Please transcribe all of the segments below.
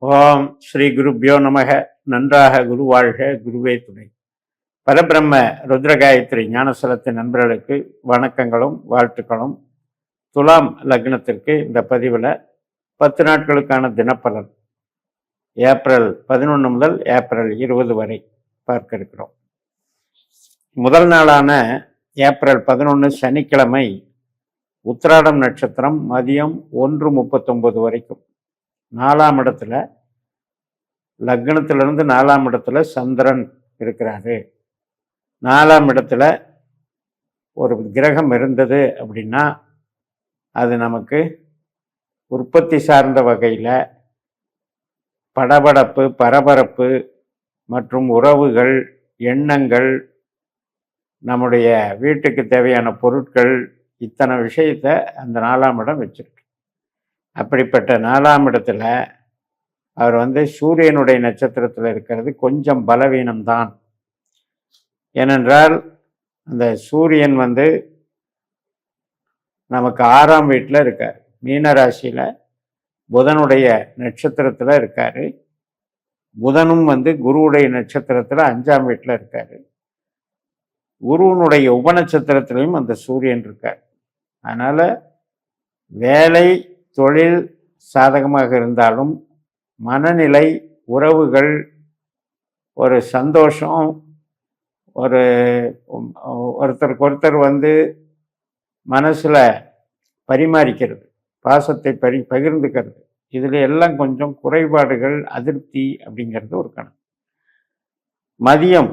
ஓம் ஸ்ரீ குருப்யோ நமக. நன்றாக குரு வாழ்க, குருவே துணை. பரபிரம்ம ருத்ரகாயத்ரி ஞானசலத்தின் நண்பர்களுக்கு வணக்கங்களும் வாழ்த்துக்களும். துலாம் லக்னத்திற்கு இந்த பதிவில் 10 நாட்களுக்கான தினப்பலன் ஏப்ரல் 11 முதல் ஏப்ரல் 20 வரை பார்க்க இருக்கிறோம். முதல் நாளான ஏப்ரல் 11 சனிக்கிழமை உத்திராடம் நட்சத்திரம் மதியம் 1:39 வரைக்கும் 4ஆம் இடத்துல, லக்னத்திலிருந்து 4ஆம் இடத்துல சந்திரன் இருக்கிறாரு. 4ஆம் இடத்துல ஒரு கிரகம் இருந்தது அப்படின்னா அது நமக்கு உற்பத்தி சார்ந்த வகையில் படபடப்பு, பரபரப்பு மற்றும் உறவுகள், எண்ணங்கள், நம்முடைய வீட்டுக்கு தேவையான பொருட்கள், இத்தனை விஷயத்தை அந்த 4ஆம் இடம் வச்சிருக்கு. அப்படிப்பட்ட 4ஆம் இடத்துல அவர் சூரியனுடைய நட்சத்திரத்தில் இருக்கிறது கொஞ்சம் பலவீனம்தான். ஏனென்றால் அந்த சூரியன் நமக்கு 6ஆம் வீட்டில் இருக்கார், மீனராசியில் புதனுடைய நட்சத்திரத்தில் இருக்காரு. புதனும் குருவுடைய நட்சத்திரத்தில் 5ஆம் வீட்டில் இருக்காரு. குருவனுடைய உபநட்சத்திரத்திலையும் அந்த சூரியன் இருக்கார். அதனால வேலை தொழில் சாதகமாக இருந்தாலும் மனநிலை, உறவுகள், ஒரு சந்தோஷம், ஒருத்தருக்கு ஒருத்தர் மனசில் பரிமாறிக்கிறது, பாசத்தை பகிர்ந்துக்கிறது, இதில் எல்லாம் கொஞ்சம் குறைபாடுகள், அதிருப்தி அப்படிங்கிறது ஒரு கணக்கு. மதியம்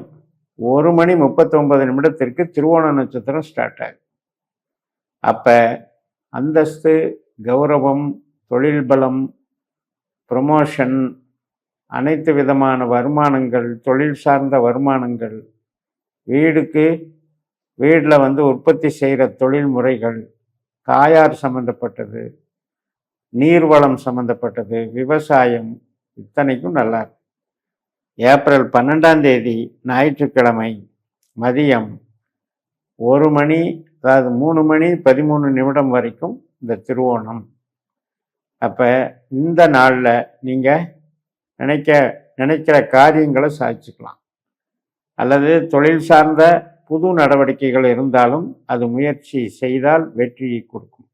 1:39 திருவோண நட்சத்திரம் ஸ்டார்ட் ஆகுது. அப்போ அந்தஸ்து, கௌரவம், தொழில் பலம், ப்ரொமோஷன், அனைத்து விதமான வருமானங்கள், தொழில் சார்ந்த வருமானங்கள், வீட்டில் உற்பத்தி செய்கிற தொழில் முறைகள், தாயார் சம்மந்தப்பட்டது, நீர்வளம் சம்மந்தப்பட்டது, விவசாயம், இத்தனைக்கும் நல்லா இருக்கு. ஏப்ரல் 12ஆம் தேதி ஞாயிற்றுக்கிழமை மதியம் 3:13 வரைக்கும் இந்த திருவோணம். அப்போ இந்த நாளில் நீங்கள் நினைக்கிற காரியங்களை சாதிச்சுக்கலாம். அல்லது தொழில் சார்ந்த புது நடவடிக்கைகள் இருந்தாலும் அது முயற்சி செய்தால் வெற்றியை கொடுக்கும்.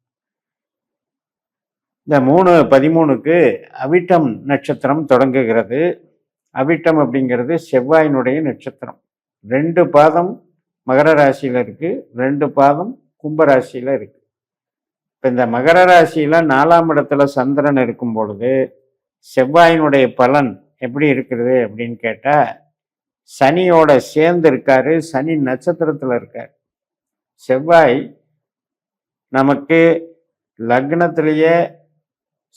இந்த 3:13 அவிட்டம் நட்சத்திரம் தொடங்குகிறது. அவிட்டம் அப்படிங்கிறது செவ்வாயினுடைய நட்சத்திரம். 2 பாதம் மகர ராசியில் இருக்கு, 2 பாதம் கும்பராசியில் இருக்கு. இப்போ இந்த மகர ராசியில் 4ஆம் இடத்துல சந்திரன் இருக்கும் பொழுது செவ்வாயினுடைய பலன் எப்படி இருக்கிறது அப்படின்னு கேட்டால், சனியோட சேர்ந்து இருக்காரு, சனி நட்சத்திரத்தில் இருக்கார். செவ்வாய் நமக்கு லக்னத்திலேயே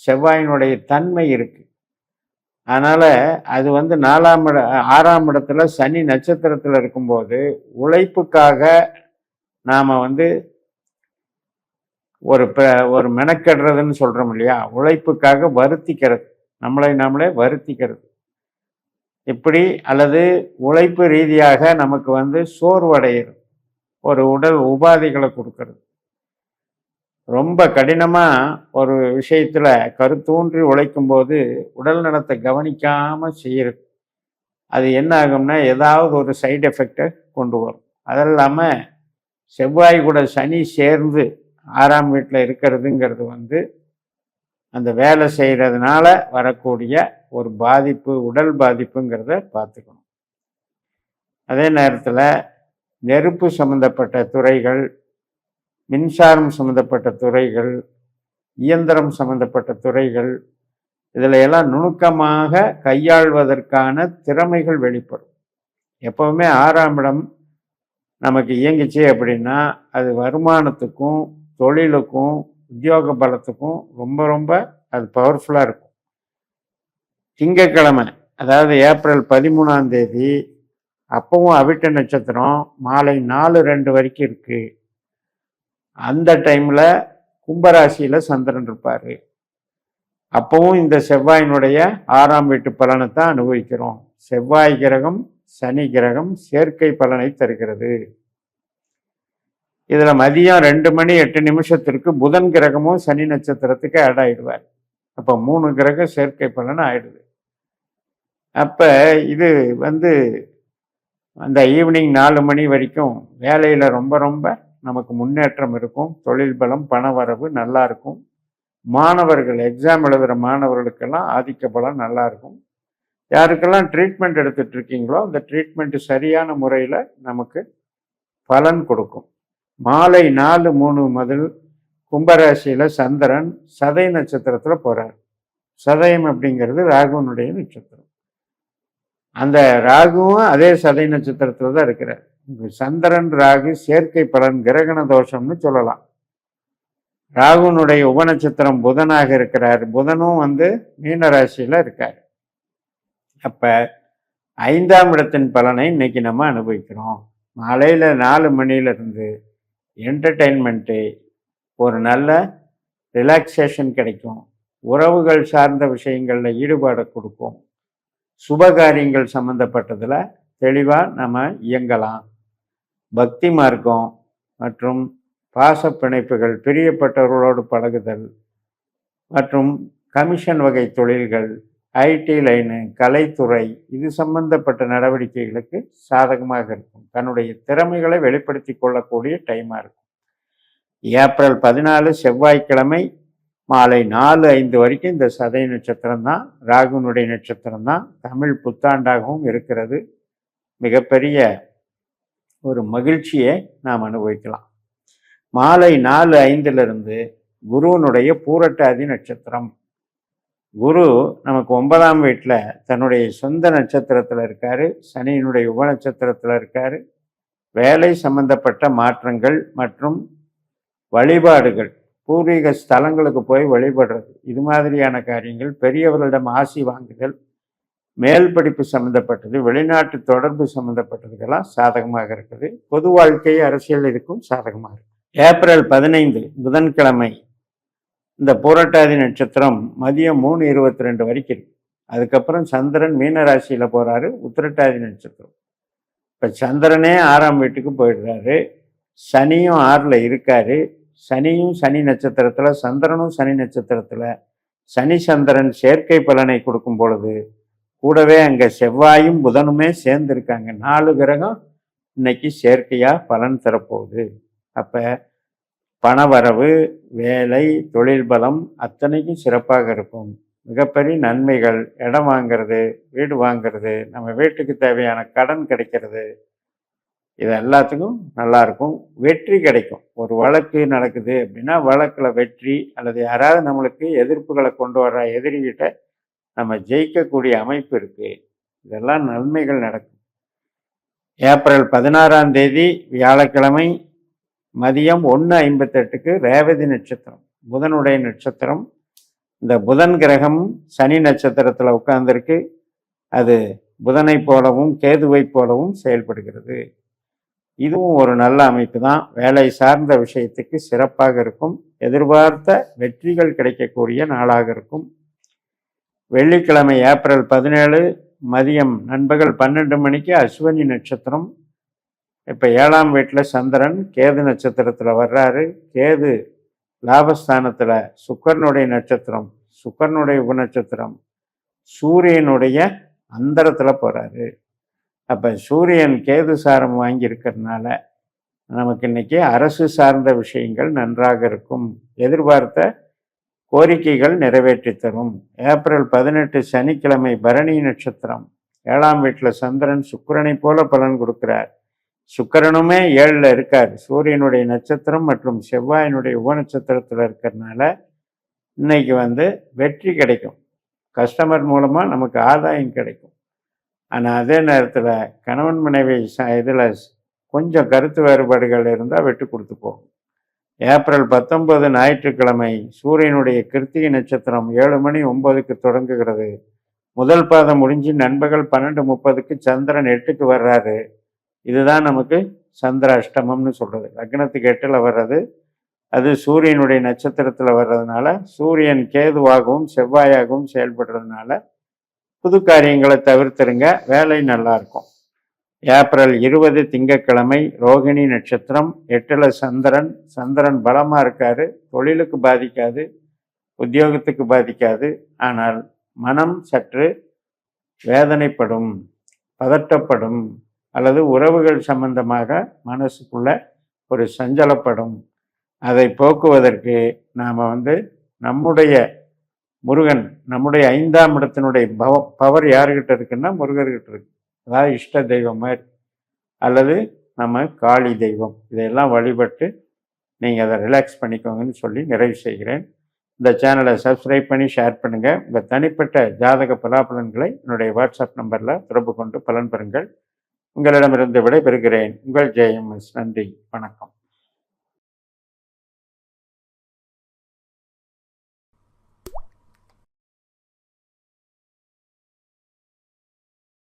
செவ்வாயினுடைய தன்மை இருக்கு. அதனால் அது 6ஆம் இடத்துல சனி நட்சத்திரத்தில் இருக்கும்போது உழைப்புக்காக நாம் ஒரு மெனக்கெடுறதுன்னு சொல்கிறோம் இல்லையா, உழைப்புக்காக வருத்திக்கிறது, நம்மளே வருத்திக்கிறது இப்படி, அல்லது உழைப்பு ரீதியாக நமக்கு சோர்வடைகிறது, ஒரு உடல் உபாதைகளை கொடுக்கறது, ரொம்ப கடினமாக ஒரு விஷயத்தில் கருத்தூன்றி உழைக்கும்போது உடல் நலத்தை கவனிக்காமல் செய்கிறது. அது என்ன ஆகும்னா ஏதாவது ஒரு சைடு எஃபெக்டை கொண்டு வரும். அது இல்லாமல் செவ்வாய் கூட சனி சேர்ந்து 6ஆம் வீட்டில் இருக்கிறதுங்கிறது அந்த வேலை செய்கிறதுனால வரக்கூடிய ஒரு பாதிப்பு, உடல் பாதிப்புங்கிறத பார்த்துக்கணும். அதே நேரத்தில் நெருப்பு சம்மந்தப்பட்ட துறைகள், மின்சாரம் சம்மந்தப்பட்ட துறைகள், இயந்திரம் சம்மந்தப்பட்ட துறைகள், இதில் எல்லாம் நுணுக்கமாக கையாள்வதற்கான திறமைகள் வெளிப்படும். எப்பவுமே 6ஆம் இடம் நமக்கு இயங்கிச்சு அப்படின்னா அது வருமானத்துக்கும், தொழிலுக்கும், உத்தியோக பலத்துக்கும் ரொம்ப ரொம்ப அது பவர்ஃபுல்லாக இருக்கும். திங்கட்கிழமை, அதாவது ஏப்ரல் 13ஆம் தேதி, அப்பவும் அவிட்ட நட்சத்திரம் மாலை 4:02 வரைக்கும் இருக்கு. அந்த டைமில் கும்பராசியில் சந்திரன் இருப்பார். அப்பவும் இந்த செவ்வாயினுடைய 6ஆம் வீட்டு பலனை தான் அனுபவிக்கிறோம். செவ்வாய் கிரகம், சனி கிரகம் சேர்க்கை பலனை தருகிறது. இதில் மதியம் 2:08 புதன் கிரகமும் சனி நட்சத்திரத்துக்கு ஆட் ஆகிடுவார். அப்போ 3 கிரக சேர்க்கை பலன் ஆயிடுது. அப்போ இது வந்து அந்த ஈவினிங் 4 மணி வரைக்கும் வேலையில் ரொம்ப ரொம்ப நமக்கு முன்னேற்றம் இருக்கும். தொழில் பலம், பண வரவு நல்லா இருக்கும். மாணவர்கள் எக்ஸாம் எழுதுகிற மாணவர்களுக்கெல்லாம் ஆதிக்க பலம் நல்லா இருக்கும். யாருக்கெல்லாம் ட்ரீட்மெண்ட் எடுத்துட்டு இருக்கீங்களோ அந்த ட்ரீட்மெண்ட் சரியான முறையில் நமக்கு பலன் கொடுக்கும். மாலை 4:03 முதல் கும்பராசியில் சந்திரன் சதய நட்சத்திரத்தில் போகிறார். சதயம் அப்படிங்கிறது ராகுனுடைய நட்சத்திரம். அந்த ராகுவும் அதே சதய நட்சத்திரத்தில் தான் இருக்கிறார். சந்திரன் ராகு சேர்க்கை பலன், கிரகண தோஷம்னு சொல்லலாம். ராகுனுடைய உபநட்சத்திரம் புதனாக இருக்கிறார். புதனும் மீன ராசியில் இருக்கார். அப்போ 5ஆம் இடத்தின் பலனை இன்னைக்கு நம்ம அனுபவிக்கிறோம். மாலையில் 4 மணியிலிருந்து என்டர்டெயின்மெண்ட்டு, ஒரு நல்ல ரிலாக்ஸேஷன் கிடைக்கும். உறவுகள் சார்ந்த விஷயங்களில் ஈடுபாடு கொடுக்கும். சுபகாரியங்கள் சம்பந்தப்பட்டதில் தெளிவாக நம்ம இயங்கலாம். பக்தி மார்க்கம் மற்றும் பாச பிணைப்புகள், பிரியப்பட்டவர்களோடு பழகுதல் மற்றும் கமிஷன் வகை தொழில்கள், ஐடி லைனு, கலைத்துறை, இது சம்பந்தப்பட்ட நடவடிக்கைகளுக்கு சாதகமாக இருக்கும். தன்னுடைய திறமைகளை வெளிப்படுத்தி கொள்ளக்கூடிய டைமாக இருக்கும். ஏப்ரல் 14 செவ்வாய்க்கிழமை மாலை 4:05 வரைக்கும் இந்த சதய நட்சத்திரம் தான், ராகுனுடைய நட்சத்திரம் தான் தமிழ் புத்தாண்டாகவும் இருக்கிறது. மிகப்பெரிய ஒரு மகிழ்ச்சியை நாம் அனுபவிக்கலாம். மாலை 4:05 குருவனுடைய பூரட்டாதி நட்சத்திரம். குரு நமக்கு 9ஆம் வீட்டில் தன்னுடைய சொந்த நட்சத்திரத்தில் இருக்காரு. சனியினுடைய உப நட்சத்திரத்தில் இருக்காரு. வேலை சம்பந்தப்பட்ட மாற்றங்கள் மற்றும் வழிபாடுகள், பூர்வீக ஸ்தலங்களுக்கு போய் வழிபடுறது, இது மாதிரியான காரியங்கள், பெரியவர்களிடம் ஆசி வாங்குதல், மேல் படிப்பு சம்மந்தப்பட்டது, வெளிநாட்டு தொடர்பு சம்மந்தப்பட்டதுக்கெல்லாம் சாதகமாக இருக்குது. பொது வாழ்க்கை, அரசியல் இருக்கும் சாதகமாக இருக்குது. ஏப்ரல் 15 புதன்கிழமை இந்த பூரட்டாதி நட்சத்திரம் மதியம் 3:22 வரைக்கும் இருக்கு. அதுக்கப்புறம் சந்திரன் மீனராசியில் போகிறாரு, உத்திரட்டாதி நட்சத்திரம். இப்போ சந்திரனே 6ஆம் வீட்டுக்கு போயிடுறாரு. சனியும் 6ல் இருக்காரு. சனியும் சனி நட்சத்திரத்தில், சந்திரனும் சனி நட்சத்திரத்தில், சனி சந்திரன் சேர்க்கை பலனை கொடுக்கும் பொழுது கூடவே அங்கே செவ்வாயும் புதனுமே சேர்ந்துருக்காங்க. 4 கிரகம் இன்னைக்கு சேர்க்கையாக பலன் தரப்போகுது. அப்போ பணவரவு, வேலை, தொழில் பலம் அத்தனைக்கும் சிறப்பாக இருக்கும். மிகப்பெரிய நன்மைகள், இடம் வாங்கிறது, வீடு வாங்கிறது, நம்ம வீட்டுக்கு தேவையான கடன் கிடைக்கிறது, இது எல்லாத்துக்கும் நல்லாயிருக்கும். வெற்றி கிடைக்கும். ஒரு வழக்கு நடக்குது அப்படின்னா வழக்கில் வெற்றி, அல்லது யாராவது நம்மளுக்கு எதிர்ப்புகளை கொண்டு வர்ற எதிரிகிட்ட நம்ம ஜெயிக்கக்கூடிய அமைப்பு இருக்குது. இதெல்லாம் நன்மைகள் நடக்கும். ஏப்ரல் 16ஆம் தேதி வியாழக்கிழமை மதியம் 1:58 ரேவதி நட்சத்திரம், புதனுடைய நட்சத்திரம். இந்த புதன் கிரகம் சனி நட்சத்திரத்தில் உட்கார்ந்துருக்கு. அது புதனை போலவும் கேதுவை போலவும் செயல்படுகிறது. இதுவும் ஒரு நல்ல அமைப்பு தான். வேலை சார்ந்த விஷயத்துக்கு சிறப்பாக இருக்கும். எதிர்பார்த்த வெற்றிகள் கிடைக்கக்கூடிய நாளாக இருக்கும். வெள்ளிக்கிழமை ஏப்ரல் 17 மதியம் நண்பகல் 12 மணிக்கு அஸ்வினி நட்சத்திரம். இப்போ 7ஆம் வீட்டில் சந்திரன் கேது நட்சத்திரத்தில் வர்றாரு. கேது லாபஸ்தானத்தில், சுக்கரனுடைய நட்சத்திரம், சுக்கரனுடைய உபநட்சத்திரம், சூரியனுடைய அந்தரத்தில் போகிறாரு. அப்போ சூரியன் கேது சாரம் வாங்கியிருக்கிறதுனால நமக்கு இன்னைக்கு அரசு சார்ந்த விஷயங்கள் நன்றாக இருக்கும். எதிர்பார்த்த கோரிக்கைகள் நிறைவேற்றி தரும். ஏப்ரல் 18 சனிக்கிழமை பரணி நட்சத்திரம். 7ஆம் வீட்டில் சந்திரன் சுக்கிரனை போல பலன் கொடுக்கிறார். சுக்கிரனுமே 7ல் இருக்கார். சூரியனுடைய நட்சத்திரம் மற்றும் செவ்வாயினுடைய உபநட்சத்திரத்தில் இருக்கிறதுனால இன்னைக்கு வெற்றி கிடைக்கும். கஸ்டமர் மூலமாக நமக்கு ஆதாயம் கிடைக்கும். ஆனால் அதே நேரத்தில் கணவன் மனைவி இதில் கொஞ்சம் கருத்து வேறுபாடுகள் இருந்தால் விட்டு கொடுத்து போகும். ஏப்ரல் 19 ஞாயிற்றுக்கிழமை சூரியனுடைய கிருத்திகை நட்சத்திரம் 7:09 தொடங்குகிறது. முதல் பாதம் முடிஞ்சு நண்பகல் 12:30 சந்திரன் 8க்கு வர்றாரு. இதுதான் நமக்கு சந்திர அஷ்டமம்னு சொல்கிறது. லக்னத்துக்கு 8ல் வர்றது, அது சூரியனுடைய நட்சத்திரத்தில் வர்றதுனால சூரியன் கேதுவாகவும் செவ்வாயாகவும் செயல்படுறதுனால புது காரியங்களை தவிர்த்துருங்க. வேலை நல்லா இருக்கும். ஏப்ரல் 20 திங்கட்கிழமை ரோகிணி நட்சத்திரம். 8ல் சந்திரன். சந்திரன் பலமாக இருக்காரு. தொழிலுக்கு பாதிக்காது, உத்தியோகத்துக்கு பாதிக்காது. ஆனால் மனம் சற்று வேதனைப்படும், பதட்டப்படும், அல்லது உறவுகள் சம்பந்தமாக மனசுக்குள்ள ஒரு சஞ்சலப்படும். அதை போக்குவதற்கு நாம் நம்முடைய முருகன், நம்முடைய 5ஆம் இடத்தினுடைய பவர் யாருக்கிட்ட இருக்குன்னா முருகர்கிட்ட இருக்கு. அதாவது இஷ்ட தெய்வம் மாதிரி, அல்லது நம்ம காளி தெய்வம், இதையெல்லாம் வழிபட்டு நீங்கள் அதை ரிலாக்ஸ் பண்ணிக்கோங்கன்னு சொல்லி நிறைவு செய்கிறேன். இந்த சேனலை சப்ஸ்கிரைப் பண்ணி ஷேர் பண்ணுங்கள். உங்கள் தனிப்பட்ட ஜாதக பலாபலன்களை என்னுடைய வாட்ஸ்அப் நம்பரில் தொடர்பு கொண்டு பலன் பெறுங்கள். உங்களிடமிருந்து விடைபெறுகிறேன். உங்கள் ஜெயம். நன்றி, வணக்கம்.